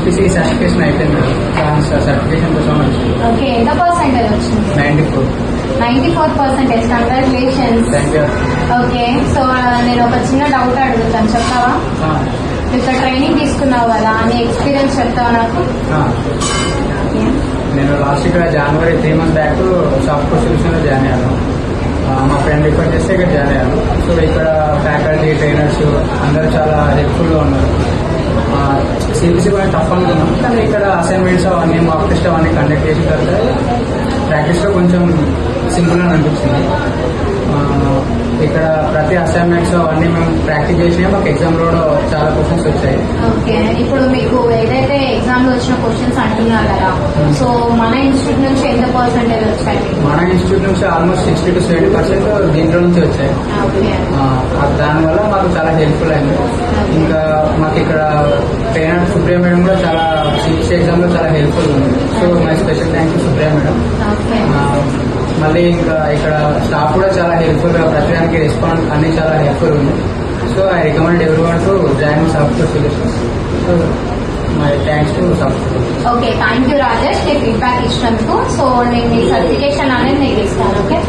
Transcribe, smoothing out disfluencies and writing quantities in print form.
CPC certification అయిపోయింది madam. దాని certification కోసం వచ్చింది. ఓకే, ఎంత పర్సెంటేజ్ వచ్చింది? 94. 94%. Congratulations. Thank you. Okay, so నేను ఒక చిన్న డౌట్ అడుగుతాను, చెప్తావా? ఇక్కడ ట్రైనింగ్ తీసుకున్నావు కదా, నీ ఎక్స్పీరియన్స్ చెప్తావా నాకు? నేను లాస్ట్ ఇక్కడ జనవరి 3 months బ్యాక్ సాఫ్ట్వేర్ సొల్యూషన్ లో జాయిన్ అయ్యాను. మా ఫ్రెండ్ రిక్వెస్ట్ చేస్తే ఇక్కడ జాయిన్ అయ్యాను. సో ఇక్కడ ఫ్యాకల్టీ ట్రైనర్స్ అందరూ చాలా హెల్ప్ఫుల్గా ఉన్నారు. సిబిసి కూడా టఫ్ అనుకున్నాం, కానీ ఇక్కడ అసైన్మెంట్స్ అవన్నీ మాక్ టెస్ట్ అవన్నీ కండక్ట్ చేసిన తర్వాత ప్రాక్టీస్లో కొంచెం సింపుల్ అని అనిపించింది. ఇక్కడ ప్రతి అసైన్మెంట్స్ అవన్నీ మేము ప్రాక్టీస్ చేసినా మాకు ఎగ్జామ్ లో చాలా క్వశ్చన్స్ వచ్చాయి. ఓకే, ఇప్పుడు మీకు ఏదైతే ఎగ్జామ్ లో వచ్చిన క్వశ్చన్స్ అంటున్నారు కదా, సో మన ఇన్స్టిట్యూట్ నుంచి ఎంత పర్సెంటేజ్ వచ్చాయి? మన ఇన్స్టిట్యూట్ నుంచి ఆల్మోస్ట్ 60 to 70% దీంట్లో నుంచి వచ్చాయి. దానివల్ల మాకు చాలా హెల్ప్ఫుల్ అయింది. ఇంకా మాకు ఇక్కడ ట్రైనర్ సుప్రియ మేడం కూడా చాలా సిక్స్ ఎగ్జామ్ లో చాలా హెల్ప్ఫుల్ ఉంది. So my special thank you Supriya madam. మళ్ళీ ఇంకా ఇక్కడ స్టాఫ్ కూడా చాలా హెల్ప్ఫుల్ గా ప్రతిదానికి రెస్పాన్స్ అన్ని చాలా హెల్ప్ఫుల్ ఉంది. So I recommend everyone to join software solutions. So my thanks to software. Okay, thank you Rajesh, నీ ఫీడ్బ్యాక్ ఇచ్చినందుకు. సో నేను మీ సర్టిఫికేషన్ అనేది నీకు ఇస్తాను. ఓకే.